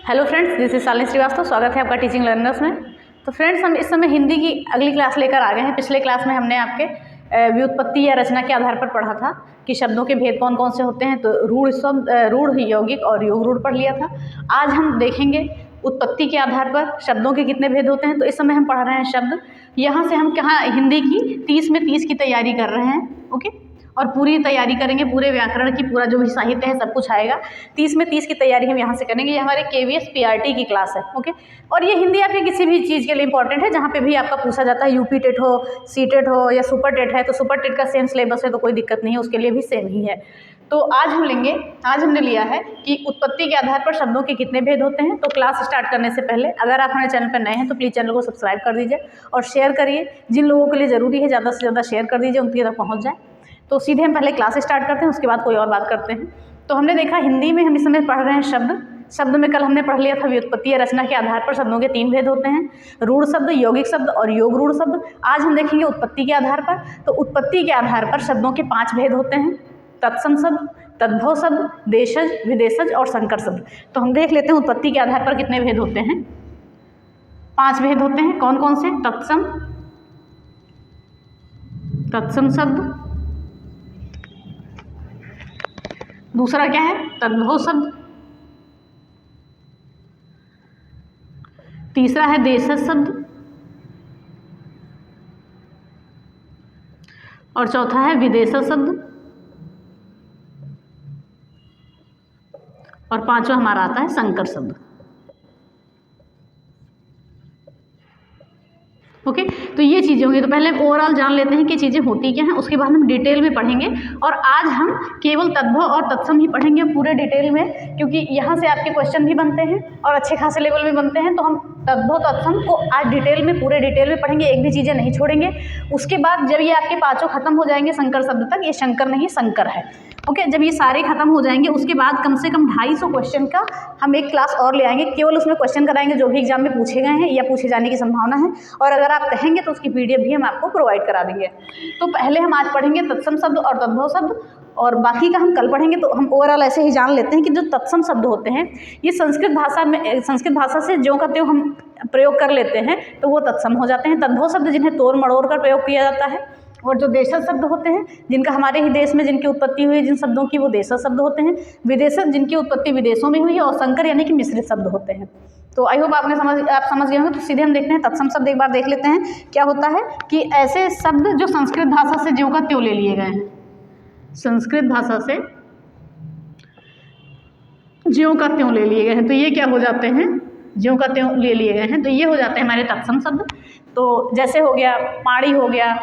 Hello friends, this is Shalini Srivastava. स्वागत है आपका टीचिंग लर्नर्स में। तो फ्रेंड्स, हम इस समय हिंदी की अगली क्लास लेकर आ गए हैं। पिछले क्लास में हमने आपके व्युत्पत्ति या रचना के आधार पर पढ़ा था कि शब्दों के भेद कौन कौन से होते हैं। तो रूढ़ शब्द, रूढ़, यौगिक और योग रूढ़ पढ़ लिया था। आज हम देखेंगे उत्पत्ति के आधार पर शब्दों के कितने भेद होते हैं। तो इस समय हम पढ़ रहे हैं शब्द। यहाँ से हम कहाँ हिंदी की 30 में 30 की तैयारी कर रहे हैं। ओके, और पूरी तैयारी करेंगे, पूरे व्याकरण की, पूरा जो भी साहित्य है सब कुछ आएगा। 30 में 30 की तैयारी हम यहाँ से करेंगे। ये हमारे KVS PRT की क्लास है। ओके, और ये हिंदी आपके किसी भी चीज़ के लिए इंपॉर्टेंट है, जहाँ पे भी आपका पूछा जाता है। UP टेट हो, C टेट हो या सुपर टेट है, तो सुपर टेट का सेम सिलेबस है, तो कोई दिक्कत नहीं है, उसके लिए भी सेम ही है। तो आज हमने लिया है कि उत्पत्ति के आधार पर शब्दों के कितने भेद होते हैं। तो क्लास स्टार्ट करने से पहले अगर आप हमारे चैनल पर नए हैं तो प्लीज़ चैनल को सब्सक्राइब कर दीजिए और शेयर करिए। जिन लोगों के लिए ज़रूरी है ज़्यादा से ज़्यादा शेयर कर दीजिए, उनके तक पहुँच जाए। तो सीधे हम पहले क्लास स्टार्ट करते हैं, उसके बाद कोई और बात करते हैं। तो हमने देखा हिंदी में हम इस समय पढ़ रहे हैं शब्द में कल हमने पढ़ लिया था व्युत्पत्ति या रचना के आधार पर शब्दों के 3 भेद होते हैं, रूढ़ शब्द, यौगिक शब्द और योग रूढ़ शब्द। आज हम देखेंगे उत्पत्ति के आधार पर। तो उत्पत्ति के आधार पर शब्दों के 5 भेद होते हैं, तत्सम शब्द, तद्भव शब्द, देशज, विदेशज और संकर शब्द। तो हम देख लेते हैं उत्पत्ति के आधार पर कितने भेद होते हैं। 5 भेद होते हैं। कौन कौन से? तत्सम शब्द, दूसरा क्या है? तद्भव शब्द, तीसरा है देशज शब्द और चौथा है विदेशज शब्द और पांचवा हमारा आता है संकर शब्द। ओके, तो ये चीज़ें होंगी। तो पहले ओवरऑल जान लेते हैं कि चीज़ें होती क्या हैं, उसके बाद हम डिटेल में पढ़ेंगे। और आज हम केवल तद्भव और तत्सम ही पढ़ेंगे पूरे डिटेल में, क्योंकि यहाँ से आपके क्वेश्चन भी बनते हैं और अच्छे खासे लेवल में बनते हैं। तो हम तद्भव तत्सम को आज डिटेल में, पूरे डिटेल में पढ़ेंगे, एक भी चीज़ें नहीं छोड़ेंगे। उसके बाद जब ये आपके 5 खत्म हो जाएंगे संकर शब्द तक, ये शंकर नहीं संकर है। ओके, जब ये सारे खत्म हो जाएंगे उसके बाद कम से कम 250 क्वेश्चन का हम एक क्लास और ले आएंगे। केवल उसमें क्वेश्चन कराएंगे जो भी एग्जाम में पूछे गए हैं या पूछे जाने की संभावना है, और अगर आप कहेंगे तो उसकी PDF भी हम आपको प्रोवाइड करा देंगे। तो पहले हम आज पढ़ेंगे तत्सम शब्द और तद्भव शब्द, और बाकी का हम कल पढ़ेंगे। तो हम ओवरऑल ऐसे ही जान लेते हैं कि जो तत्सम शब्द होते हैं ये संस्कृत भाषा से ज्यों का त्यों हम प्रयोग कर लेते हैं तो वो तत्सम हो जाते हैं। तद्भव शब्द जिन्हें तोड़ मड़ोड़ कर प्रयोग किया जाता है, और जो देशज शब्द होते हैं जिनका हमारे ही देश में जिनकी उत्पत्ति हुई है, जिन शब्दों की, वो देशज शब्द होते हैं। विदेशज जिनकी उत्पत्ति विदेशों में हुई है, और संकर यानी कि मिश्रित शब्द होते हैं। तो आई होप आप समझ गए होंगे। तो सीधे हम देखते हैं तत्सम शब्द एक बार देख लेते हैं। क्या होता है कि ऐसे शब्द जो संस्कृत भाषा से ज्यों का त्यों ले लिए गए हैं, संस्कृत भाषा से ज्यों का त्यों ले लिए गए हैं, तो ये क्या हो जाते हैं? ज्यों का त्यों ले लिए गए हैं, तो ये हो जाते हैं हमारे तत्सम शब्द। तो जैसे हो गया पाड़ी, हो गया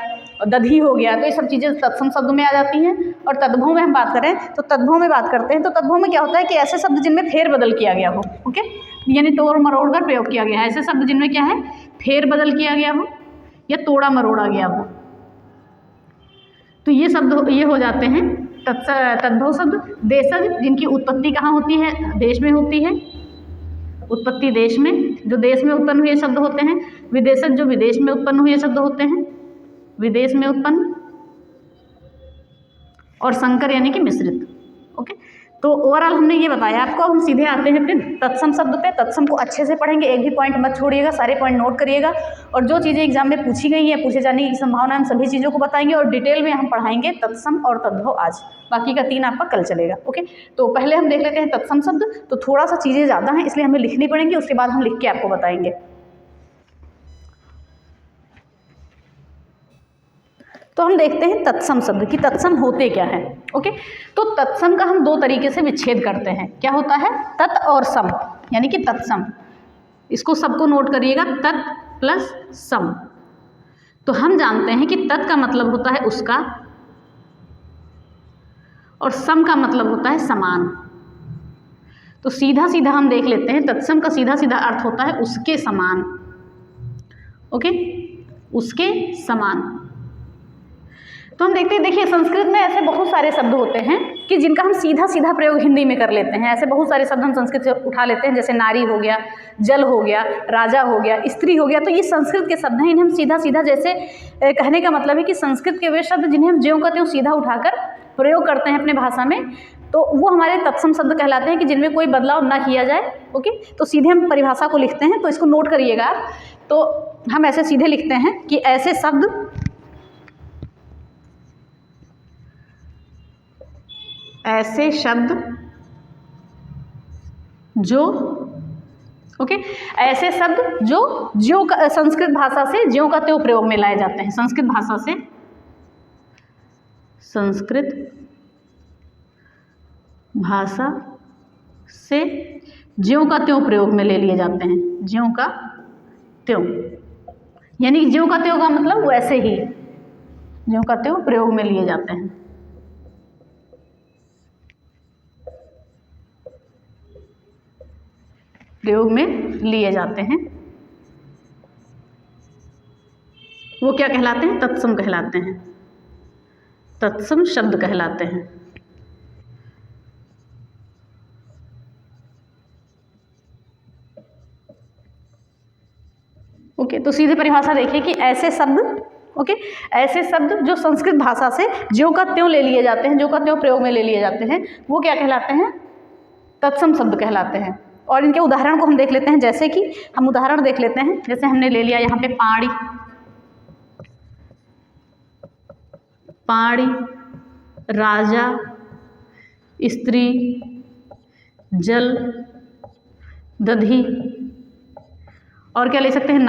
और दधी, हो गया, तो ये सब चीज़ें तत्सम शब्द में आ जाती हैं। और तद्भव में हम बात करें तो तद्भव में बात करते हैं। तो तद्भव में क्या होता है कि ऐसे शब्द जिनमें फेर बदल किया गया हो। ओके, यानी तोड़ मरोड़ कर प्रयोग किया गया है। ऐसे शब्द जिनमें क्या है? फेर बदल किया गया हो या तोड़ा मरोड़ा गया हो, तो ये शब्द ये हो जाते हैं तद्भव शब्द। देशज जिनकी उत्पत्ति कहाँ होती है? देश में होती है, उत्पत्ति देश में, जो देश में उत्पन्न हुए शब्द होते हैं। विदेशज जो विदेश में उत्पन्न हुए शब्द होते हैं, विदेश में उत्पन्न, और संकर यानी कि मिश्रित। ओके, तो ओवरऑल हमने ये बताया आपको। हम सीधे आते हैं फिर तत्सम शब्द पे। तत्सम को अच्छे से पढ़ेंगे, एक भी पॉइंट मत छोड़िएगा, सारे पॉइंट नोट करिएगा। और जो चीज़ें एग्जाम में पूछी गई हैं, पूछे जाने की संभावना, हम सभी चीज़ों को बताएंगे और डिटेल में हम पढ़ाएंगे तत्सम और तद्भव आज। बाकी का 3 आपका कल चलेगा। ओके, तो पहले हम देख लेते हैं तत्सम शब्द। तो थोड़ा सा चीज़ें ज़्यादा हैं, इसलिए हमें लिखनी पड़ेंगी, उसके बाद हम लिख के आपको बताएंगे। तो हम देखते हैं तत्सम शब्द कि तत्सम होते क्या हैं। ओके, तो तत्सम का हम 2 तरीके से विच्छेद करते हैं। क्या होता है? तत् और सम, यानी कि तत्सम। इसको सबको नोट करिएगा, तत् प्लस सम। तो हम जानते हैं कि तत् का मतलब होता है उसका, और सम का मतलब होता है समान। तो सीधा सीधा हम देख लेते हैं, तत्सम का सीधा सीधा अर्थ होता है उसके समान। ओके, उसके समान। तो हम देखते हैं, देखिए संस्कृत में ऐसे बहुत सारे शब्द होते हैं कि जिनका हम सीधा सीधा प्रयोग हिंदी में कर लेते हैं। ऐसे बहुत सारे शब्द हम संस्कृत से उठा लेते हैं, जैसे नारी हो गया, जल हो गया, राजा हो गया, स्त्री हो गया। तो ये संस्कृत के शब्द हैं, इन्हें हम सीधा सीधा, जैसे कहने का मतलब है कि संस्कृत के वे शब्द जिन्हें हम ज्यों का त्यों सीधा उठाकर प्रयोग करते हैं अपने भाषा में, तो वो हमारे तत्सम शब्द कहलाते हैं कि जिनमें कोई बदलाव ना किया जाए। ओके, तो सीधे हम परिभाषा को लिखते हैं, तो इसको नोट करिएगा। तो हम ऐसे सीधे लिखते हैं कि ऐसे शब्द जो ऐसे शब्द जो ज्यों का संस्कृत भाषा से ज्यों का त्यों प्रयोग में लाए जाते हैं। संस्कृत भाषा से ज्यों का त्यों प्रयोग में ले लिए जाते हैं। ज्यों का त्यों, यानी ज्यों का त्यों का मतलब वैसे ही, ज्यों का त्यों प्रयोग में लिए जाते हैं। प्रयोग में लिए जाते हैं, वो क्या कहलाते हैं? तत्सम कहलाते हैं, तत्सम शब्द कहलाते हैं। ओके, तो सीधे परिभाषा देखिए कि ऐसे शब्द ऐसे शब्द जो संस्कृत भाषा से ज्यों का त्यों ले लिए जाते हैं, ज्यों का त्यों प्रयोग में ले लिए जाते हैं, वो क्या कहलाते हैं? तत्सम शब्द कहलाते हैं। और इनके उदाहरण को हम देख लेते हैं, जैसे कि हम उदाहरण देख लेते हैं। जैसे हमने ले लिया यहाँ पे पाड़ी, राजा, स्त्री, जल, दधी, और क्या ले सकते हैं?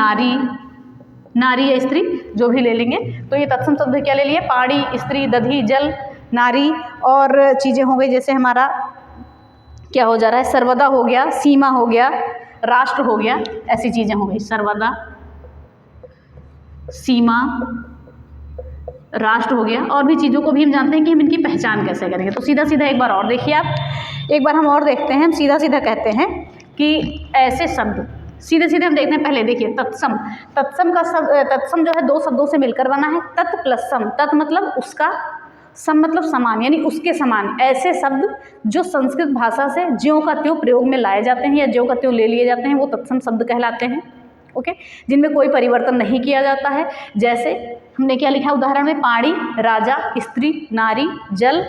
नारी या स्त्री, जो भी ले लेंगे। तो ये तत्सम शब्द क्या ले लिए? पाड़ी, स्त्री, दधी, जल, नारी, और चीज़ें हो गई जैसे हमारा क्या हो जा रहा है? सर्वदा हो गया, सीमा हो गया, राष्ट्र हो गया, ऐसी चीज़ें हो गई। सर्वदा, सीमा, राष्ट्र हो गया। और भी चीज़ों को भी हम जानते हैं कि हम इनकी पहचान कैसे करेंगे। तो सीधा सीधा एक बार और देखिए आप, एक बार हम और देखते हैं। हम सीधा सीधा कहते हैं कि ऐसे शब्द, सीधे सीधे हम देखते हैं। पहले देखिए तत्सम तत्सम जो है दो शब्दों से मिलकर बना है, तत् प्लस सम। तत् मतलब उसका, सम मतलब समान, यानी उसके समान। ऐसे शब्द जो संस्कृत भाषा से ज्यों का त्यों प्रयोग में लाए जाते हैं या ज्यों का त्यों ले लिए जाते हैं, वो तत्सम शब्द कहलाते हैं। ओके, जिनमें कोई परिवर्तन नहीं किया जाता है। जैसे हमने क्या लिखा उदाहरण में? पाड़ी, राजा, स्त्री, नारी, जल,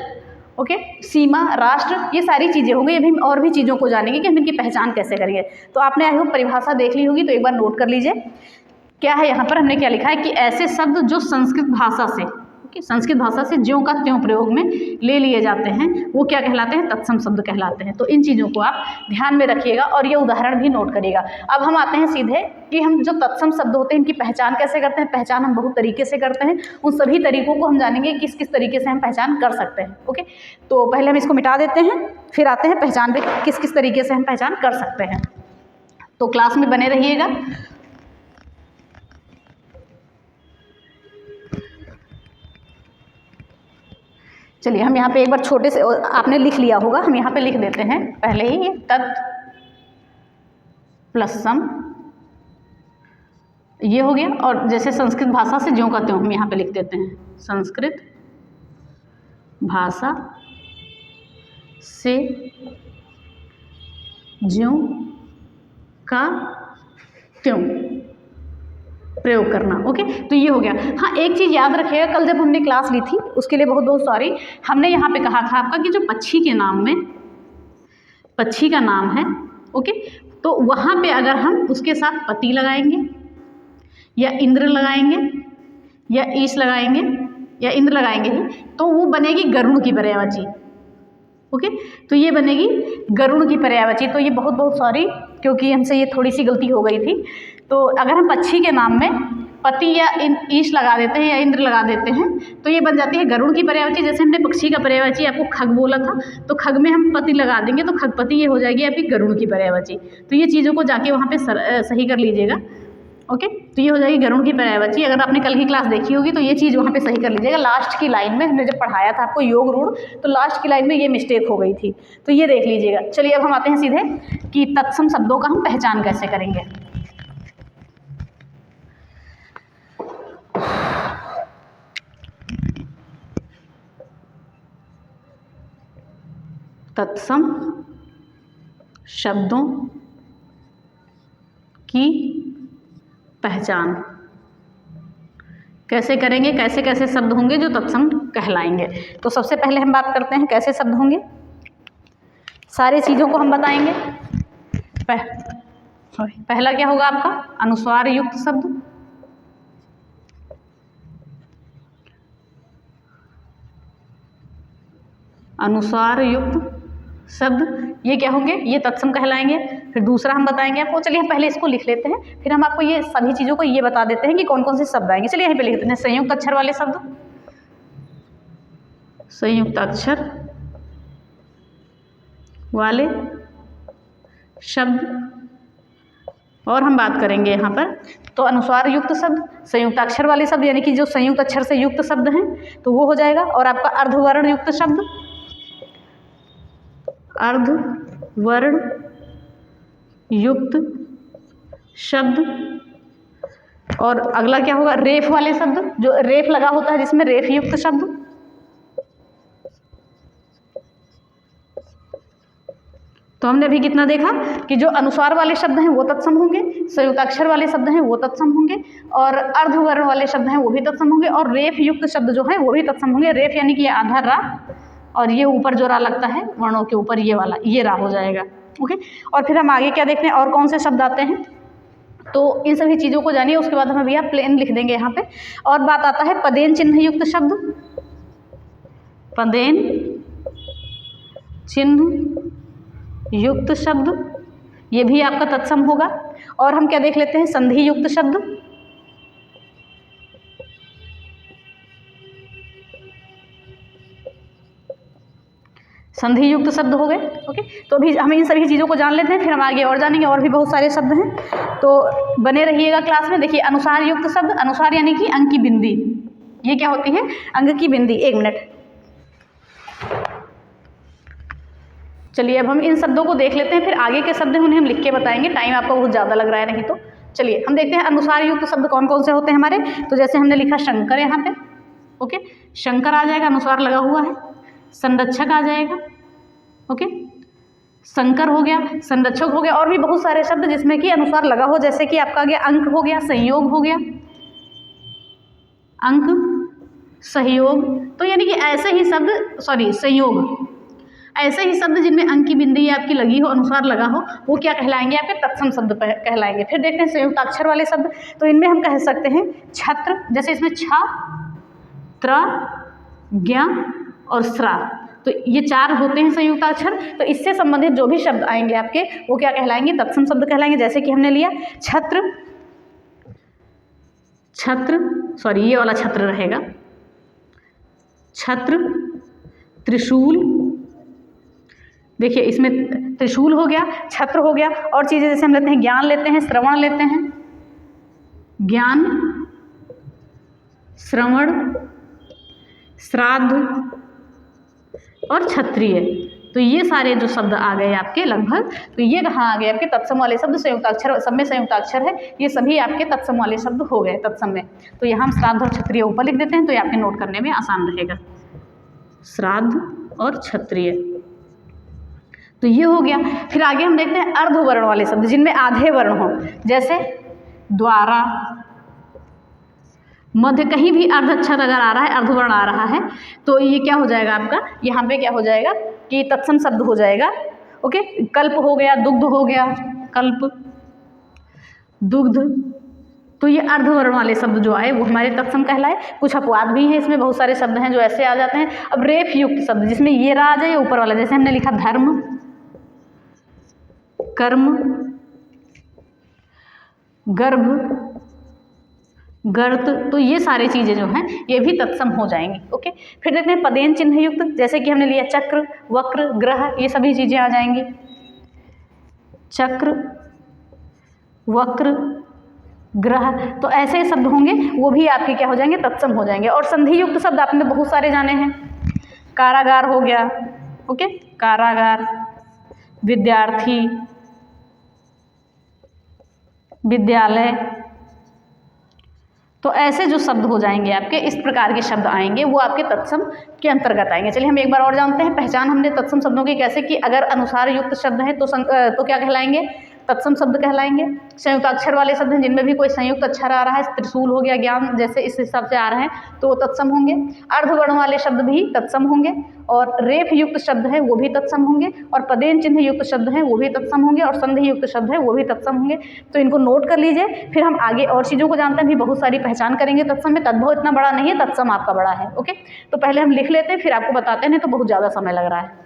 ओके, सीमा, राष्ट्र, ये सारी चीज़ें हो गई। अभी हम और भी चीज़ों को जानेंगे कि हम इनकी पहचान कैसे करेंगे। तो आपने आई होप परिभाषा देख ली होगी, तो एक बार नोट कर लीजिए क्या है यहाँ पर। हमने क्या लिखा है कि ऐसे शब्द जो संस्कृत भाषा से संस्कृत भाषा से ज्यों का त्यों प्रयोग में ले लिए जाते हैं, वो क्या कहलाते हैं? तत्सम शब्द कहलाते हैं। तो इन चीज़ों को आप ध्यान में रखिएगा और ये उदाहरण भी नोट करिएगा। अब हम आते हैं सीधे कि हम जो तत्सम शब्द होते हैं इनकी पहचान कैसे करते हैं। पहचान हम बहुत तरीके से करते हैं, उन सभी तरीकों को हम जानेंगे किस किस तरीके से हम पहचान कर सकते हैं। ओके, तो पहले हम इसको मिटा देते हैं, फिर आते हैं पहचान पे, किस किस तरीके से हम पहचान कर सकते हैं। तो क्लास में बने रहिएगा। चलिए हम यहाँ पे एक बार छोटे से, आपने लिख लिया होगा, हम यहाँ पे लिख देते हैं पहले ही, तत् प्लस सम, ये हो गया। और जैसे संस्कृत भाषा से ज्यों का त्यों हम यहाँ पे लिख देते हैं, संस्कृत भाषा से ज्यों का त्यों प्रयोग करना। ओके, तो ये हो गया। हाँ, एक चीज़ याद रखिएगा, कल जब हमने क्लास ली थी उसके लिए बहुत बहुत सॉरी, हमने यहाँ पे कहा था आपका कि जो पक्षी के नाम में, पक्षी का नाम है, ओके, तो वहाँ पे अगर हम उसके साथ पति लगाएंगे या इंद्र लगाएंगे या ईश लगाएंगे या इंद्र लगाएंगे ही, तो वो बनेगी गरुड़ की पर्यायवाची। ओके, तो ये बनेगी गरुड़ की पर्यायवाची। तो ये बहुत बहुत सॉरी, क्योंकि हमसे ये थोड़ी सी गलती हो गई थी। तो अगर हम पक्षी के नाम में पति या ईश लगा देते हैं या इंद्र लगा देते हैं, तो ये बन जाती है गरुड़ की पर्यायवाची। जैसे हमने पक्षी का पर्यायवाची आपको खग बोला था, तो खग में हम पति लगा देंगे तो खगपति ये हो जाएगी आपकी गरुड़ की पर्यायवाची। तो ये चीज़ों को जाके वहाँ पे सही कर लीजिएगा। ओके, तो ये हो जाएगी गरुड़ की पर्यायवाची। अगर आपने कल की क्लास देखी होगी तो ये चीज़ वहाँ पे सही कर लीजिएगा। लास्ट की लाइन में हमने जब पढ़ाया था आपको योग रूढ़, तो लास्ट की लाइन में ये मिस्टेक हो गई थी, तो ये देख लीजिएगा। चलिए अब हम आते हैं सीधे कि तत्सम शब्दों का हम पहचान कैसे करेंगे। तत्सम शब्दों की पहचान कैसे करेंगे, कैसे कैसे शब्द होंगे जो तत्सम कहलाएंगे। तो सबसे पहले हम बात करते हैं कैसे शब्द होंगे। सारी चीज़ों को हम बताएंगे। पहला क्या होगा आपका अनुस्वार युक्त शब्द। अनुस्वार युक्त शब्द ये क्या होंगे, ये तत्सम कहलाएंगे। फिर दूसरा हम बताएंगे आपको, चलिए हम पहले इसको लिख लेते हैं, फिर हम आपको ये सभी चीज़ों को ये बता देते हैं कि कौन कौन से शब्द आएंगे। चलिए यहीं पे लिख देते हैं संयुक्त अक्षर वाले शब्द, संयुक्त अक्षर वाले शब्द। और हम बात करेंगे यहाँ पर तो अनुस्वार युक्त शब्द, संयुक्त अक्षर वाले शब्द यानी कि जो संयुक्त अक्षर से युक्त शब्द हैं तो वो हो जाएगा। और आपका अर्धवर्ण युक्त शब्द, अर्धवर्ण युक्त शब्द। और अगला क्या होगा रेफ वाले शब्द, जो रेफ लगा होता है जिसमें रेफ युक्त शब्द। तो हमने अभी कितना देखा कि जो अनुस्वार वाले शब्द हैं वो तत्सम होंगे, संयुक्त अक्षर वाले शब्द हैं वो तत्सम होंगे, और अर्धवर्ण वाले शब्द हैं वो भी तत्सम होंगे, और रेफ युक्त शब्द जो है वो भी तत्सम होंगे। रेफ यानी कि आधा रा, और ये ऊपर जो रा लगता है वर्णों के ऊपर ये वाला, ये रा हो जाएगा। ओके, और फिर हम आगे क्या देखते हैं और कौन से शब्द आते हैं, तो इन सभी चीज़ों को जानिए। उसके बाद हम भैया प्लेन लिख देंगे यहाँ पे। और बात आता है पदेन चिन्ह युक्त शब्द, पदेन चिन्ह युक्त शब्द, ये भी आपका तत्सम होगा। और हम क्या देख लेते हैं संधि युक्त शब्द, संधि युक्त शब्द हो गए। ओके, तो अभी हम इन सभी चीज़ों को जान लेते हैं, फिर हम आगे और जानेंगे। और भी बहुत सारे शब्द हैं, तो बने रहिएगा क्लास में। देखिए अनुसार युक्त शब्द, अनुसार यानी कि अंक की बिंदी, ये क्या होती है अंक की बिंदी। एक मिनट, चलिए अब हम इन शब्दों को देख लेते हैं, फिर आगे के शब्द हैं उन्हें हम लिख के बताएंगे। टाइम आपका बहुत ज़्यादा लग रहा है नहीं तो चलिए हम देखते हैं अनुसार युक्त शब्द कौन कौन से होते हैं हमारे। तो जैसे हमने लिखा शंकर यहाँ पे, ओके, शंकर आ जाएगा, अनुसार लगा हुआ है। संरक्षक आ जाएगा, ओके, संकर हो गया, संरक्षक हो गया। और भी बहुत सारे शब्द जिसमें कि अनुसार लगा हो, जैसे कि आपका आ गया अंक हो गया, संयोग हो गया, अंक, सहयोग। तो यानी कि ऐसे ही शब्द, सॉरी संयोग, ऐसे ही शब्द जिनमें अंक की बिंदी आपकी लगी हो, अनुसार लगा हो, वो क्या कहलाएंगे आपके तत्सम शब्द कहलाएंगे। फिर देखते हैं संयुक्त अक्षर वाले शब्द, तो इनमें हम कह सकते हैं छत्र, जैसे इसमें छ, त्र, ज्ञ और श्रा, तो ये चार होते हैं संयुक्त अक्षर। तो इससे संबंधित जो भी शब्द आएंगे आपके वो क्या कहलाएंगे तत्सम शब्द कहलाएंगे। जैसे कि हमने लिया छत्र, छत्र, सॉरी ये वाला छत्र रहेगा, छत्र, त्रिशूल, देखिए इसमें त्रिशूल हो गया, छत्र हो गया। और चीज़ें जैसे हम लेते हैं ज्ञान लेते हैं, श्रवण लेते हैं, ज्ञान, श्रवण, श्राद्ध और क्षत्रिय। तो ये सारे जो शब्द आ गए आपके लगभग, तो ये कहाँ आ गए आपके तत्सम वाले शब्द। संयुक्त अक्षर, सब में संयुक्त अक्षर है, ये सभी आपके तत्सम वाले शब्द हो गए तत्सम में। तो यहाँ हम श्राद्ध और क्षत्रिय ऊपर लिख देते हैं, तो ये आपके नोट करने में आसान रहेगा, श्राद्ध और क्षत्रिय। तो ये हो गया। फिर आगे हम देखते हैं अर्धवर्ण वाले शब्द, जिनमें आधे वर्ण हो, जैसे द्वारा, मध्य, कहीं भी अर्ध अक्षर अगर आ रहा है, अर्धवर्ण आ रहा है, तो ये क्या हो जाएगा आपका, यहाँ पे क्या हो जाएगा कि तत्सम शब्द हो जाएगा। ओके, कल्प हो गया, दुग्ध हो गया, कल्प, दुग्ध। तो ये अर्धवर्ण वाले शब्द जो आए वो हमारे तत्सम कहलाए। कुछ अपवाद भी हैं इसमें, बहुत सारे शब्द हैं जो ऐसे आ जाते हैं। अब रेफ युक्त शब्द, जिसमें ये रा आ जाए ऊपर वाला, जैसे हमने लिखा धर्म, कर्म, गर्भ, गर्त, तो ये सारी चीज़ें जो हैं ये भी तत्सम हो जाएंगी। ओके, फिर देखते हैं पदेन चिन्ह युक्त, जैसे कि हमने लिया चक्र, वक्र, ग्रह, ये सभी चीज़ें आ जाएंगी। चक्र, वक्र, ग्रह, तो ऐसे शब्द होंगे वो भी आपके क्या हो जाएंगे तत्सम हो जाएंगे। और संधि युक्त शब्द आपने बहुत सारे जाने हैं, कारागार हो गया, ओके, कारागार, विद्यार्थी, विद्यालय, तो ऐसे जो शब्द हो जाएंगे आपके, इस प्रकार के शब्द आएंगे वो आपके तत्सम के अंतर्गत आएंगे। चलिए हम एक बार और जानते हैं, पहचान हमने तत्सम शब्दों की कैसे की। अगर अनुसार युक्त शब्द है तो क्या कहलाएंगे तत्सम शब्द कहलाएंगे। संयुक्त अक्षर वाले शब्द हैं जिनमें भी कोई संयुक्त अक्षर आ रहा है, त्रिशूल हो गया, ज्ञान जैसे इस हिसाब से आ रहे हैं तो वो तत्सम होंगे। अर्धवर्ण वाले शब्द भी तत्सम होंगे, और रेफ युक्त शब्द है वो भी तत्सम होंगे, और पदेन चिन्ह युक्त शब्द हैं वो भी तत्सम होंगे, और संधि युक्त शब्द है वो भी तत्सम होंगे। तो इनको नोट कर लीजिए, फिर हम आगे और चीज़ों को जानते हैं, भी बहुत सारी पहचान करेंगे तत्सम में। तद्भव इतना बड़ा नहीं है, तत्सम आपका बड़ा है। ओके, तो पहले हम लिख लेते हैं फिर आपको बताते हैं, नहीं तो बहुत ज़्यादा समय लग रहा है।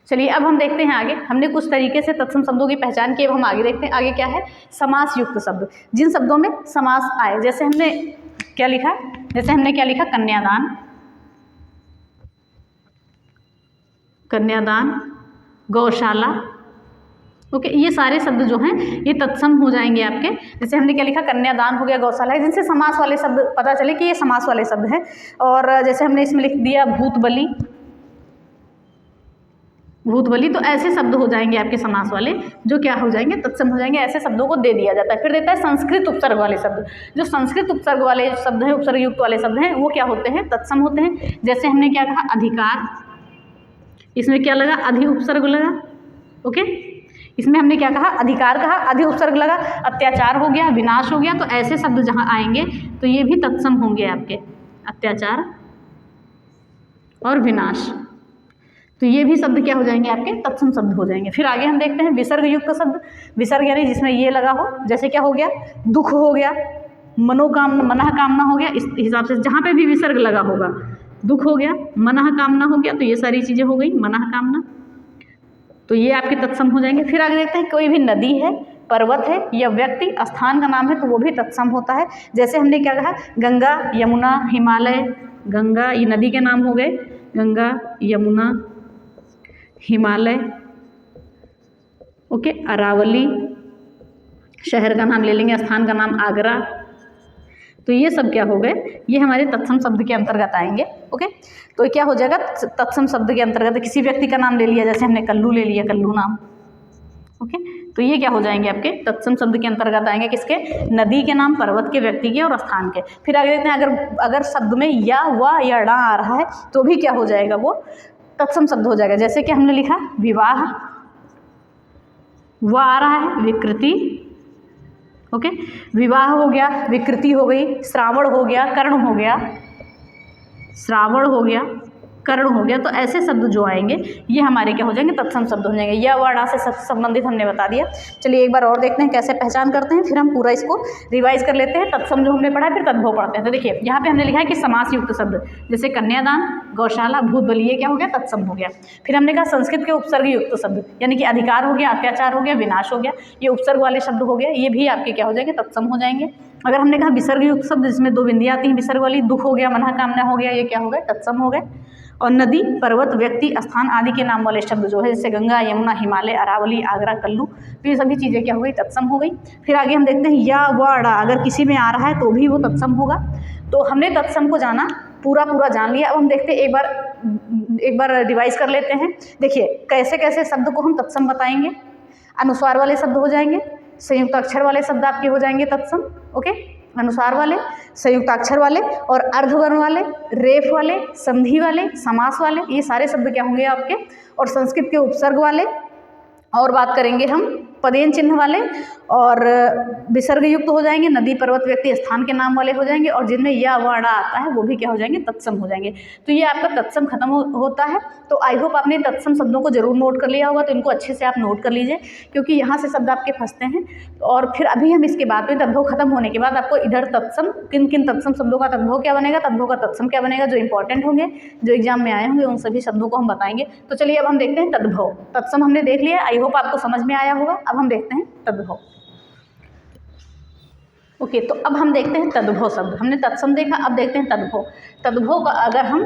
चलिए अब हम देखते हैं आगे। हमने कुछ तरीके से तत्सम शब्दों की पहचान की, अब हम आगे देखते हैं आगे क्या है। समास युक्त शब्द, जिन शब्दों में समास आए, जैसे हमने क्या लिखा, कन्यादान, कन्यादान, गौशाला। ओके, ये सारे शब्द जो हैं ये तत्सम हो जाएंगे आपके। जैसे हमने क्या लिखा, कन्यादान हो गया, गौशाला है, जिनसे समास वाले शब्द पता चले कि ये समास वाले शब्द हैं। और जैसे हमने इसमें लिख दिया भूत बलि, भूत बलि, तो ऐसे शब्द हो जाएंगे आपके समास वाले, जो क्या हो जाएंगे, तत्सम हो जाएंगे। ऐसे शब्दों को दे दिया जाता है। फिर देता है संस्कृत उपसर्ग वाले शब्द। जो संस्कृत उपसर्ग वाले शब्द हैं, उपसर्ग युक्त वाले शब्द हैं, वो क्या होते हैं, तत्सम होते हैं। जैसे हमने क्या कहा, अधिकार, इसमें क्या लगा, अधि उपसर्ग लगा। ओके, इसमें हमने क्या कहा, अधिकार कहा, अधि उपसर्ग लगा। अत्याचार हो गया, विनाश हो गया, तो ऐसे शब्द जहाँ आएंगे तो ये भी तत्सम होंगे आपके, अत्याचार और विनाश। तो ये भी शब्द क्या हो जाएंगे आपके, तत्सम शब्द हो जाएंगे। फिर आगे हम देखते हैं विसर्ग युक्त शब्द। विसर्ग यानी जिसमें ये लगा हो, जैसे क्या हो गया, दुख हो गया, मनोकामना, मनःकामना हो गया। इस हिसाब से जहाँ पे भी विसर्ग लगा होगा, दुख हो गया, मनःकामना हो गया, तो ये सारी चीज़ें हो गई, मनःकामना, तो ये आपके तत्सम हो जाएंगे। फिर आगे देखते हैं, कोई भी नदी है, पर्वत है या व्यक्ति स्थान का नाम है तो वो भी तत्सम होता है। जैसे हमने क्या कहा, गंगा, यमुना, हिमालय। गंगा ये नदी के नाम हो गए, गंगा, यमुना, हिमालय। ओके, अरावली, शहर का नाम ले लेंगे, स्थान का नाम आगरा। तो ये सब क्या हो गए, ये हमारे तत्सम शब्द के अंतर्गत आएंगे। ओके, तो क्या हो जाएगा, तत्सम शब्द के अंतर्गत किसी व्यक्ति का नाम ले लिया, जैसे हमने कल्लू ले लिया, कल्लू नाम। ओके, तो ये क्या हो जाएंगे आपके तत्सम शब्द के अंतर्गत आएंगे, किसके, नदी के नाम, पर्वत के, व्यक्ति के और स्थान के। फिर आगे देखते हैं, अगर शब्द में या, व या ड़ा आ रहा है तो भी क्या हो जाएगा, वो तत्सम शब्द हो जाएगा। जैसे कि हमने लिखा विवाह, व आ रहा है, विकृति। ओके, विवाह हो गया, विकृति हो गई, श्रावण हो गया, कर्ण हो गया, श्रावण हो गया, कर्ण हो गया। तो ऐसे शब्द जो आएंगे ये हमारे क्या हो जाएंगे, तत्सम शब्द हो जाएंगे। या वर्णा से संबंधित हमने बता दिया। चलिए एक बार और देखते हैं कैसे पहचान करते हैं, फिर हम पूरा इसको रिवाइज कर लेते हैं। तत्सम जो हमने पढ़ा है, फिर तद्भव पढ़ते हैं। तो देखिए यहाँ पे हमने लिखा है कि समास युक्त शब्द, जैसे कन्यादान, गौशाला, भूत बलि, ये क्या हो गया, तत्सम हो गया। फिर हमने कहा संस्कृत के उपसर्ग युक्त शब्द, यानी कि अधिकार हो गया, अत्याचार हो गया, विनाश हो गया, ये उपसर्ग वाले शब्द हो गए, ये भी आपके क्या हो जाएंगे, तत्सम हो जाएंगे। अगर हमने कहा विसर्ग युक्त शब्द, जिसमें दो बिंदियाँ आती हैं विसर्ग वाली, दुख हो गया, मनःकामना हो गया, ये क्या हो गए, तत्सम हो गए। और नदी, पर्वत, व्यक्ति, स्थान आदि के नाम वाले शब्द जो है, जैसे गंगा, यमुना, हिमालय, अरावली, आगरा, कल्लू, तो ये सभी चीज़ें क्या हो गई, तत्सम हो गई। फिर आगे हम देखते हैं या, व, ड़ा, अगर किसी में आ रहा है तो भी वो तत्सम होगा। तो हमने तत्सम को जाना, पूरा जान लिया। अब हम देखते हैं, एक बार रिवाइज कर लेते हैं। देखिए कैसे कैसे शब्द को हम तत्सम बताएंगे। अनुस्वार वाले शब्द हो जाएंगे, संयुक्त अक्षर वाले शब्द आपके हो जाएंगे तत्सम। ओके, अनुस्वार वाले, संयुक्त अक्षर वाले और अर्धवर्ण वाले, रेफ वाले, संधि वाले, समास वाले, ये सारे शब्द क्या होंगे आपके। और संस्कृत के उपसर्ग वाले, और बात करेंगे हम पदेन चिन्ह वाले, और विसर्ग युक्त हो जाएंगे, नदी, पर्वत, व्यक्ति, स्थान के नाम वाले हो जाएंगे, और जिनमें या, व, ड़ा आता है वो भी क्या हो जाएंगे, तत्सम हो जाएंगे। तो ये आपका तत्सम खत्म होता है। तो आई होप आपने तत्सम शब्दों को जरूर नोट कर लिया होगा, तो इनको अच्छे से आप नोट कर लीजिए, क्योंकि यहाँ से शब्द आपके फंसते हैं। और फिर अभी हम इसके बाद में तद्भव खत्म होने के बाद आपको इधर तत्सम, किन किन तत्सम शब्दों का तद्भव क्या बनेगा, तद्भव का तत्सम क्या बनेगा, जो इंपॉर्टेंट होंगे, जो एग्जाम में आए होंगे, उन सभी शब्दों को हम बताएंगे। तो चलिए अब हम देखते हैं तद्भव। तत्सम हमने देख लिया, आई होप आपको समझ में आया होगा। अब हम देखते हैं तद्भव। ओके, तो अब हम देखते हैं तद्भव शब्द। हमने तत्सम देखा, अब देखते हैं तद्भव। तद्भव का अगर हम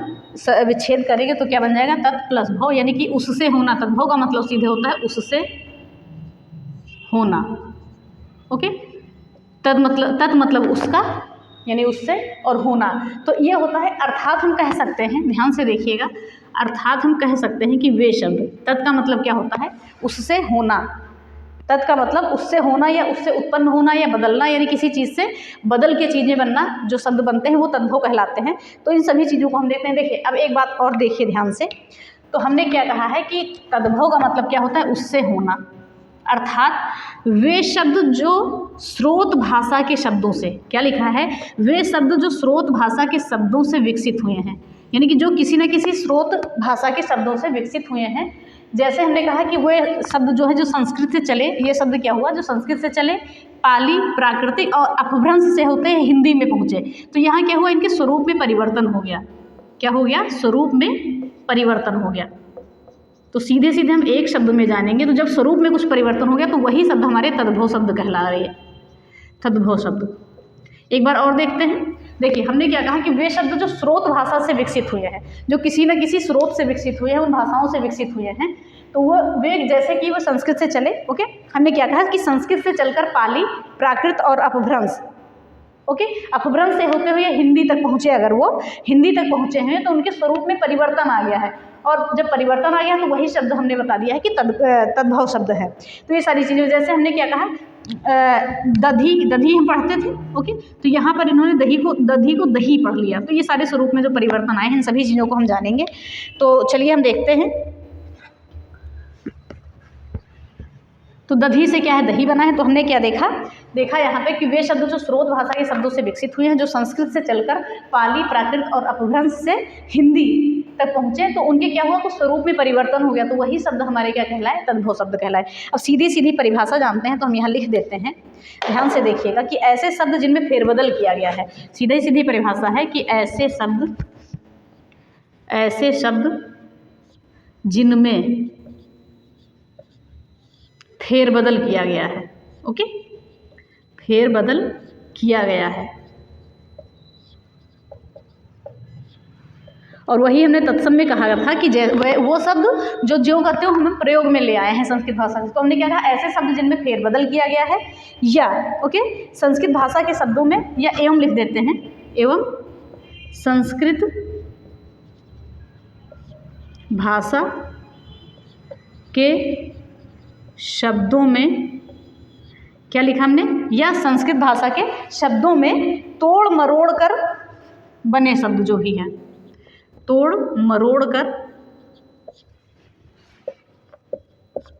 विच्छेद करेंगे तो क्या बन जाएगा, तत् प्लस भव, यानी कि उससे होना। तद्भव का मतलब सीधे होता है उससे होना। ओके, तत् मतलब उसका, यानी उससे, और होना तो ये होता है। अर्थात हम कह सकते हैं, ध्यान से देखिएगा, अर्थात हम कह सकते हैं कि वे शब्द, तत् का मतलब क्या होता है, उससे होना। तत् का मतलब उससे होना या उससे उत्पन्न होना या बदलना, यानी किसी चीज़ से बदल के चीज़ें बनना, जो शब्द बनते हैं वो तद्भव कहलाते हैं। तो इन सभी चीज़ों को हम देखते हैं। देखिए अब एक बात और देखिए ध्यान से, तो हमने क्या कहा है कि तद्भव का मतलब क्या होता है, उससे होना, अर्थात वे शब्द जो स्रोत भाषा के शब्दों से, क्या लिखा है, वे शब्द जो स्रोत भाषा के शब्दों से विकसित हुए हैं, यानी कि जो किसी न किसी स्रोत भाषा के शब्दों से विकसित हुए हैं। जैसे हमने कहा कि वे शब्द जो है जो संस्कृत से चले, ये शब्द क्या हुआ, जो संस्कृत से चले, पाली, प्राकृतिक और अपभ्रंश से होते हैं हिंदी में पहुँचे। तो यहाँ क्या हुआ, इनके स्वरूप में परिवर्तन हो गया। क्या हो गया, स्वरूप में परिवर्तन हो गया। तो सीधे सीधे हम एक शब्द में जानेंगे, तो जब स्वरूप में कुछ परिवर्तन हो गया तो वही शब्द हमारे तद्भव शब्द कहला रहे हैं, तद्भव शब्द। एक बार और देखते हैं। देखिए हमने क्या कहा कि वे शब्द जो स्रोत भाषा से विकसित हुए हैं, जो किसी न किसी स्रोत से विकसित हुए हैं, उन भाषाओं से विकसित हुए हैं, तो वे जैसे कि वो संस्कृत से चले। ओके, हमने क्या कहा कि संस्कृत से चलकर पाली, प्राकृत और अपभ्रंश, ओके, अपभ्रंश से होते हुए हिंदी तक पहुँचे। अगर वो हिंदी तक पहुँचे हैं तो उनके स्वरूप में परिवर्तन आ गया है, और जब परिवर्तन आ गया तो वही शब्द हमने बता दिया है कि तद्भव शब्द है। तो ये सारी चीज़ें, जैसे हमने क्या कहा, दधी हम पढ़ते थे। ओके, तो यहाँ पर इन्होंने दधी को दही पढ़ लिया। तो ये सारे स्वरूप में जो परिवर्तन आए हैं, इन सभी चीज़ों को हम जानेंगे। तो चलिए हम देखते हैं। तो दधी से क्या है, दही बना है। तो हमने क्या देखा यहाँ पे कि वे शब्द जो स्रोत भाषा के शब्दों से विकसित हुए हैं, जो संस्कृत से चलकर पाली, प्राकृत और अपभ्रंश से हिंदी तक पहुँचे, तो उनके क्या हुआ, कुछ स्वरूप में परिवर्तन हो गया। तो वही शब्द हमारे क्या कहलाए, तद्भव शब्द कहलाए। अब सीधी सीधी परिभाषा जानते हैं, तो हम यहाँ लिख देते हैं, ध्यान से देखिएगा कि ऐसे शब्द जिनमें फेरबदल किया गया है। सीधी सीधी परिभाषा है कि ऐसे शब्द जिनमें फेरबदल किया गया है। ओके, फेरबदल किया गया है। और वही हमने तत्सम में कहा था कि वो शब्द जो ज्यों करते हो हम प्रयोग में ले आए हैं संस्कृत भाषा से। तो हमने क्या कहा, ऐसे शब्द जिनमें फेरबदल किया गया है, या ओके संस्कृत भाषा के शब्दों में, या एवं लिख देते हैं, एवं संस्कृत भाषा के शब्दों में, क्या लिखा हमने, या संस्कृत भाषा के शब्दों में तोड़ मरोड़ कर बने शब्द जो भी हैं, तोड़ मरोड़ कर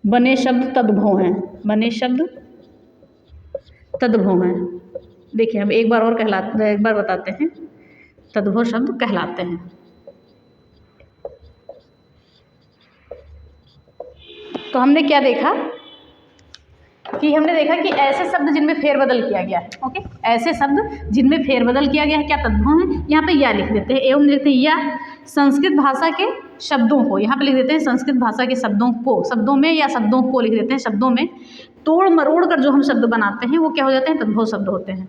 बने शब्द तद्भव हैं, बने शब्द तद्भव हैं। देखिए हम एक बार बताते हैं, तद्भव शब्द कहलाते हैं। तो हमने क्या देखा कि हमने देखा कि ऐसे शब्द जिनमें फेरबदल किया गया है। ओके, ऐसे शब्द जिनमें फेरबदल किया गया है क्या तद्भव है। यहाँ पे या लिख देते हैं, एवं लिख देते हैं, या संस्कृत भाषा के शब्दों को, यहाँ पे लिख देते हैं संस्कृत भाषा के शब्दों को, शब्दों में, या शब्दों को लिख देते हैं, शब्दों में तोड़ मरोड़ कर जो हम शब्द बनाते हैं वो क्या हो जाते हैं, तद्भव शब्द होते हैं।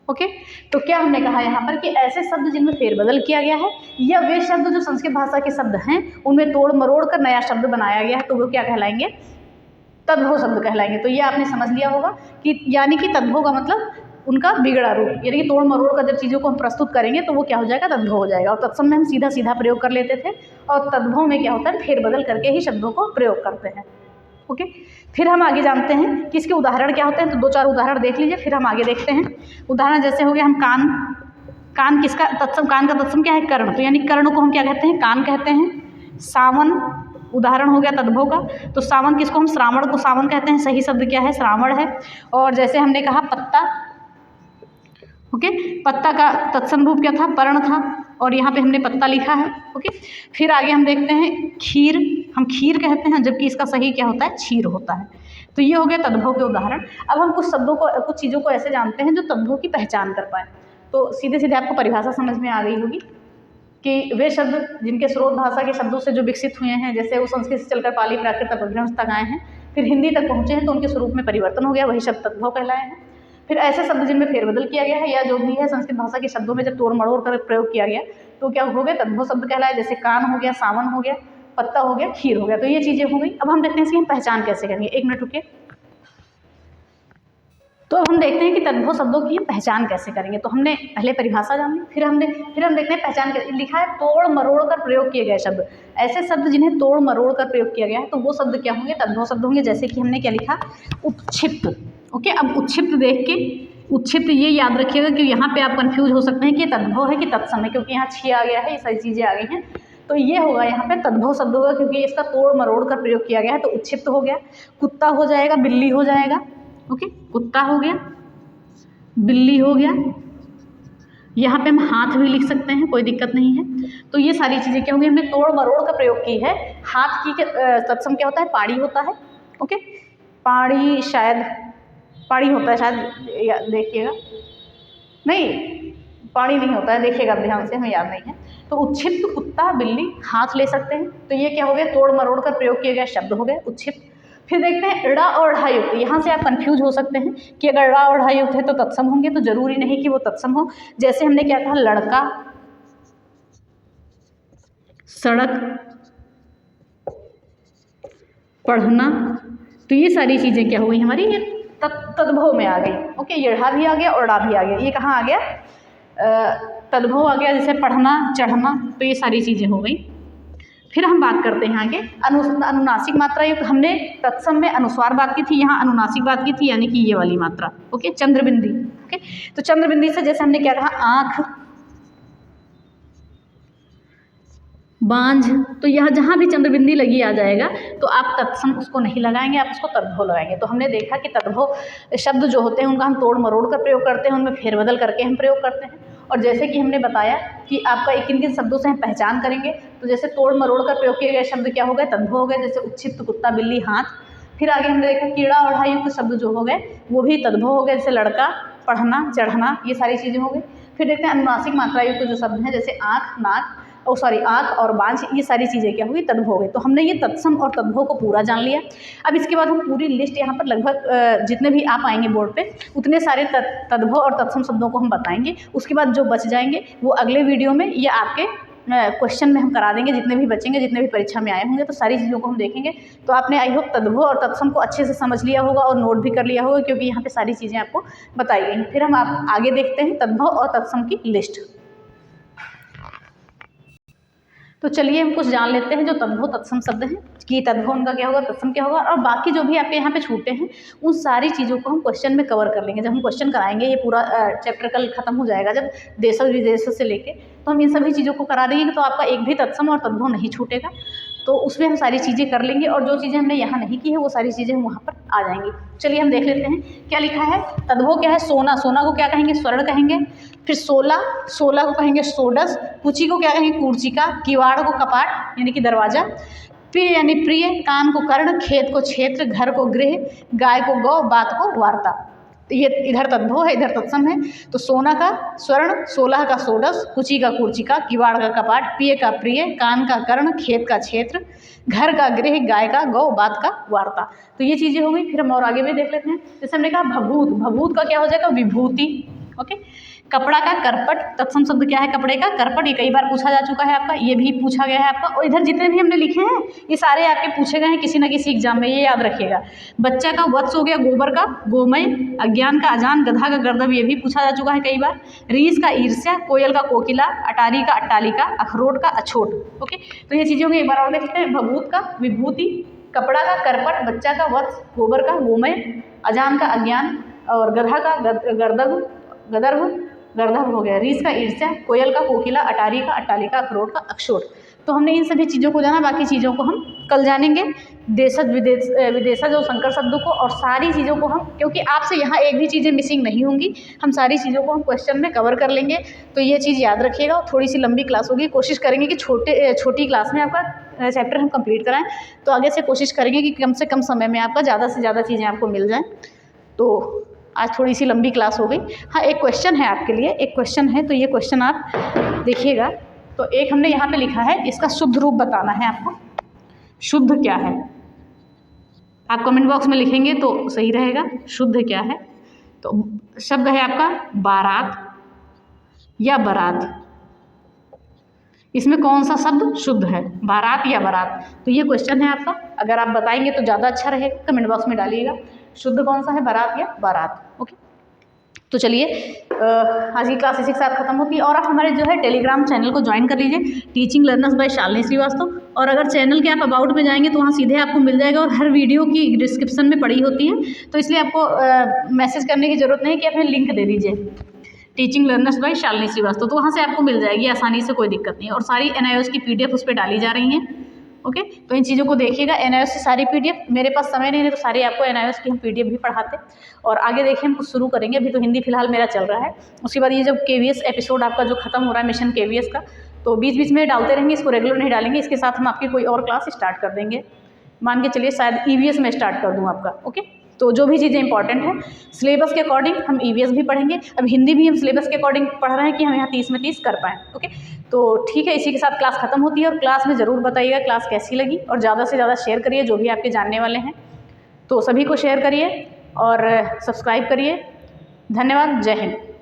ओके, तो क्या हमने कहा यहाँ पर कि ऐसे शब्द जिनमें फेरबदल किया गया है, या वे शब्द जो संस्कृत भाषा के शब्द हैं उनमें तोड़ मरोड़ कर नया शब्द बनाया गया है, तो वो क्या कहलाएंगे, तद्भव शब्द कहलाएंगे। तो ये आपने समझ लिया होगा कि यानी कि तद्भव का मतलब उनका बिगड़ा रूप, यानी कि तोड़ मरोड़ कर जब चीज़ों को हम प्रस्तुत करेंगे तो वो क्या हो जाएगा, तद्भव हो जाएगा। और तत्सम में हम सीधा सीधा प्रयोग कर लेते थे, और तद्भव में क्या होता है, फेरबदल करके ही शब्दों को प्रयोग करते हैं। ओके, फिर हम आगे जानते हैं कि इसके उदाहरण क्या होते हैं। तो 2-4 उदाहरण देख लीजिए, फिर हम आगे देखते हैं। उदाहरण जैसे हो गया, हम कान किसका तत्सम, कान का तत्सम क्या है, कर्ण। तो यानी कर्ण को हम क्या कहते हैं, कान कहते हैं। सावन उदाहरण हो गया तद्भव का। तो सावन किसको हम श्रावण को सावन कहते हैं, सही शब्द क्या है, श्रावण है। और जैसे हमने कहा पत्ता, ओके, पत्ता का तत्सम रूप क्या था, पर्ण था, और यहाँ पे हमने पत्ता लिखा है। ओके, फिर आगे हम देखते हैं खीर, हम खीर कहते हैं, जबकि इसका सही क्या होता है, क्षीर होता है। तो ये हो गया तद्भव के उदाहरण। अब हम कुछ शब्दों को, कुछ चीज़ों को ऐसे जानते हैं जो तद्भव की पहचान कर पाए। तो सीधे सीधे आपको परिभाषा समझ में आ गई होगी कि वे शब्द जिनके स्रोत भाषा के शब्दों से जो विकसित हुए हैं, जैसे वो संस्कृत से चलकर पाली, प्राकृत, अपभ्रंश तक आए हैं, फिर हिंदी तक पहुँचे हैं, तो उनके स्वरूप में परिवर्तन हो गया, वही शब्द तद्भव कहलाए हैं। फिर ऐसे शब्द जिनमें फेरबदल किया गया है, या जो भी है संस्कृत भाषा के शब्दों में जब तोड़ मरोड़ कर प्रयोग किया गया, तो क्या हो गया, तद्भव शब्द कहलाए। जैसे कान हो गया, सावन हो गया, पत्ता हो गया, खीर हो गया। तो ये चीज़ें हो गई। अब हम देखते हैं इसकी हम पहचान कैसे करेंगे। 1 मिनट रुकिए। तो अब हम देखते हैं कि तद्भव शब्दों की हम पहचान कैसे करेंगे। तो हमने पहले परिभाषा जान ली, फिर हम देखते हैं पहचान कैसे। लिखा है तोड़ मरोड़ कर प्रयोग किए गए शब्द, ऐसे शब्द जिन्हें तोड़ मरोड़ कर प्रयोग किया गया है, तो वो शब्द क्या होंगे, तद्भव शब्द होंगे। जैसे कि हमने क्या लिखा, उत्क्षिप्त। ओके, अब उत्क्षिप्त देख के, उत्क्षिप्त ये याद रखिएगा कि यहाँ पे आप कंफ्यूज हो सकते हैं कि तद्भव है कि तत्सम है, क्योंकि यहाँ छी आ गया है, ये सारी चीज़ें आ गई हैं। तो ये होगा यहाँ पे तद्भव शब्द होगा, क्योंकि इसका तोड़ मरोड़ कर प्रयोग किया गया है। तो उच्छिप्त हो गया, कुत्ता हो जाएगा, बिल्ली हो जाएगा। ओके, कुत्ता हो गया, बिल्ली हो गया, यहाँ पे हम हाथ भी लिख सकते हैं, कोई दिक्कत नहीं है। तो ये सारी चीज़ें क्या होंगी, हमने तोड़ मरोड़ का प्रयोग की है। हाथ की तत्सम क्या होता है, पाड़ी होता है। ओके, पाड़ी, शायद पाड़ी होता है शायद, देखिएगा, नहीं पाड़ी नहीं होता है, देखिएगा ध्यान से, हमें याद नहीं है। तो उच्छिप्त कुत्ता बिल्ली हाथ ले सकते हैं। तो ये क्या हो गया, तोड़ मरोड़ कर प्रयोग किए गए शब्द हो गए उच्छिप्त। फिर देखते हैं ड़ा और ढ़ा युक्त। यहाँ से आप कंफ्यूज हो सकते हैं कि अगर ड़ा और ढ़ा युक्त है तो तत्सम होंगे, तो जरूरी नहीं कि वो तत्सम हो। जैसे हमने क्या कहा, लड़का, सड़क, पढ़ना। तो ये सारी चीज़ें क्या हो गई हमारी, ये तद्भव में आ गई। ओके, ये ढ़ा भी आ गया और ड़ा भी आ गया। ये कहाँ आ गया, तद्भव आ गया, जैसे पढ़ना, चढ़ना। तो ये सारी चीज़ें हो गई। फिर हम बात करते हैं आगे अनुनासिक मात्रा युक्त। हमने तत्सम में अनुस्वार बात की थी, यहाँ अनुनासिक बात की थी, यानी कि ये वाली मात्रा। ओके, चंद्रबिंदी। ओके, तो चंद्रबिंदी से जैसे हमने क्या कहा, आँख, बांझ। तो यह जहाँ भी चंद्रबिंदी लगी आ जाएगा तो आप तत्सम उसको नहीं लगाएंगे, आप उसको तद्भव लगाएंगे। तो हमने देखा कि तद्भव शब्द जो होते हैं उनका हम तोड़ मरोड़ कर प्रयोग करते हैं, उनमें फेरबदल करके हम प्रयोग करते हैं। और जैसे कि हमने बताया कि आपका किन किन शब्दों से हम पहचान करेंगे, तो जैसे तोड़ मरोड़ कर प्रयोग किए गए शब्द क्या हो गए, तद्भव हो गए, जैसे उच्छिप्त, कुत्ता, बिल्ली, हाथ। फिर आगे हमने देखा कीड़ा और ढ़ा युक्त शब्द जो हो गए वो भी तद्भव हो गए, जैसे लड़का, पढ़ना, चढ़ना। ये सारी चीज़ें हो गई। फिर देखते हैं अनुनासिक मात्रा युक्त जो शब्द हैं, जैसे आँख, नाक, आँख और बांझ। ये सारी चीज़ें क्या होगी, तद्भव हो गई। तो हमने ये तत्सम और तद्भव को पूरा जान लिया। अब इसके बाद हम पूरी लिस्ट यहाँ पर लगभग जितने भी आप आएंगे बोर्ड पे उतने सारे तद्भव और तत्सम शब्दों को हम बताएंगे। उसके बाद जो बच जाएंगे वो अगले वीडियो में या आपके क्वेश्चन में हम करा देंगे। जितने भी बचेंगे, जितने भी परीक्षा में आए होंगे, तो सारी चीज़ों को हम देखेंगे। तो आपने आई होप तद्भव और तत्सम को अच्छे से समझ लिया होगा और नोट भी कर लिया होगा, क्योंकि यहाँ पे सारी चीज़ें आपको बताई गई हैं। फिर हम आप आगे देखते हैं तद्भव और तत्सम की लिस्ट। तो चलिए हम कुछ जान लेते हैं जो तद्भव तत्सम शब्द हैं, कि तद्भव उनका क्या होगा, तत्सम क्या होगा, और बाकी जो भी आपके यहाँ पे छूटे हैं उन सारी चीज़ों को हम क्वेश्चन में कवर कर लेंगे। जब हम क्वेश्चन कराएंगे, ये पूरा चैप्टर कल खत्म हो जाएगा जब देश विदेश से लेके, तो हम इन सभी चीज़ों को करा देंगे। तो आपका एक भी तत्सम और तद्भव नहीं छूटेगा। तो उसमें हम सारी चीज़ें कर लेंगे, और जो चीज़ें हमने यहाँ नहीं की है वो सारी चीज़ें हम वहाँ पर आ जाएंगी। चलिए हम देख लेते हैं क्या लिखा है। तद्भव क्या है, सोना, सोना को क्या कहेंगे, स्वर्ण कहेंगे। फिर सोला, सोला को कहेंगे सोडस। कुची को क्या कहेंगे, कुर्चिका। किवाड़ को कपाट यानी कि दरवाजा। प्रिय यानी प्रिय। कान को कर्ण। खेत को क्षेत्र। घर को गृह। गाय को गौ। बात को वार्ता। तो ये इधर तद्भव है, इधर तत्सम है। तो सोना का स्वर्ण, सोलह का सोडस, कुची का कुर्चिका, किवाड़ का कपाट, प्रिय का प्रिय, कान का कर्ण, खेत का क्षेत्र, घर का गृह, गाय का गौ, बात का वार्ता। तो ये चीज़ें हो गई। फिर हम और आगे भी देख लेते हैं। जैसे हमने कहा भभूत, भभूत का क्या हो जाएगा, विभूति। ओके, कपड़ा का करपट। तत्सम शब्द क्या है, कपड़े का करपट। ये कई बार पूछा जा चुका है आपका, ये भी पूछा गया है आपका। और इधर जितने भी हमने लिखे हैं ये सारे आपके पूछे गए हैं किसी न किसी एग्जाम में, ये याद रखिएगा। बच्चा का वत्स हो गया, गोबर का गोमय, अज्ञान का अजान, गधा का गर्दभ, ये भी पूछा जा चुका है कई बार। रीछ का ईर्ष्या, कोयल का कोकिला, अटारी का अट्टालिका, अखरोट का अछोट। ओके, तो ये चीज़ें होंगी। एक बार और देख लेते हैं। भभूत का विभूति, कपड़ा का करपट, बच्चा का वत्स, गोबर का गोमय, अजान का अज्ञान, और गधा का गर्दभ हो गया, रीछ का ईर्ष्या, कोयल का कोकिला, अटारी का अट्टालिका, अखरोट का अक्षोट। तो हमने इन सभी चीज़ों को जाना, बाकी चीज़ों को हम कल जानेंगे। देशज विदेशज और संकर शब्दों को, और सारी चीज़ों को हम, क्योंकि आपसे यहाँ एक भी चीज़ें मिसिंग नहीं होंगी, हम सारी चीज़ों को हम क्वेश्चन में कवर कर लेंगे। तो ये चीज़ याद रखिएगा। थोड़ी सी लंबी क्लास होगी, कोशिश करेंगे कि छोटी क्लास में आपका चैप्टर हम कंप्लीट कराएं। तो आगे से कोशिश करेंगे कि कम से कम समय में आपका ज़्यादा से ज़्यादा चीज़ें आपको मिल जाएँ। तो आज थोड़ी सी लंबी क्लास हो गई। हाँ, एक क्वेश्चन है आपके लिए, एक क्वेश्चन है, तो ये क्वेश्चन आप देखिएगा। तो एक हमने यहाँ पे लिखा है, इसका शुद्ध रूप बताना है आपको। शुद्ध क्या है, आप कमेंट बॉक्स में लिखेंगे तो सही रहेगा। शुद्ध क्या है, तो शब्द है आपका बारात या बारात। इसमें कौन सा शब्द शुद्ध है, बारात या बारात? तो ये क्वेश्चन है आपका। अगर आप बताएंगे तो ज़्यादा अच्छा रहेगा, कमेंट बॉक्स में डालिएगा शुद्ध कौन सा है, बारात या बारात। ओके, तो चलिए आज की क्लास इसी के साथ खत्म होती है। और आप हमारे जो है टेलीग्राम चैनल को ज्वाइन कर लीजिए, teaching learners by Shalini Srivastava. और अगर चैनल के आप अबाउट में जाएंगे तो वहाँ सीधे आपको मिल जाएगा, और हर वीडियो की डिस्क्रिप्शन में पड़ी होती है, तो इसलिए आपको मैसेज करने की ज़रूरत नहीं कि अपने लिंक दे दीजिए। Teaching learners by Shalini Srivastava, तो वहाँ से आपको मिल जाएगी आसानी से, कोई दिक्कत नहीं है। और सारी NIOS की PDF उस पर डाली जा रही हैं। ओके, तो इन चीज़ों को देखिएगा। NIOS की सारी PDF, मेरे पास समय नहीं है तो सारी आपको NIOS की हम PDF भी पढ़ाते हैं। और आगे देखिए हम कुछ शुरू करेंगे, अभी तो हिंदी फिलहाल मेरा चल रहा है। उसके बाद ये जब KVS एपिसोड आपका जो खत्म हो रहा है मिशन KVS का, तो बीच बीच में डालते रहेंगे, इसको रेगुलर नहीं डालेंगे। इसके साथ हम आपकी कोई और क्लास स्टार्ट कर देंगे, मान के चलिए शायद EVS में स्टार्ट कर दूँ आपका। ओके, तो जो भी चीज़ें इंपॉर्टेंट हैं सिलेबस के अकॉर्डिंग हम EVS भी पढ़ेंगे। अब हिंदी भी हम सिलेबस के अकॉर्डिंग पढ़ रहे हैं कि हम यहाँ 30 में 30 कर पाएँ। ओके, तो ठीक है, इसी के साथ क्लास खत्म होती है। और क्लास में ज़रूर बताइएगा क्लास कैसी लगी, और ज़्यादा से ज़्यादा शेयर करिए जो भी आपके जानने वाले हैं, तो सभी को शेयर करिए और सब्सक्राइब करिए। धन्यवाद, जय हिंद।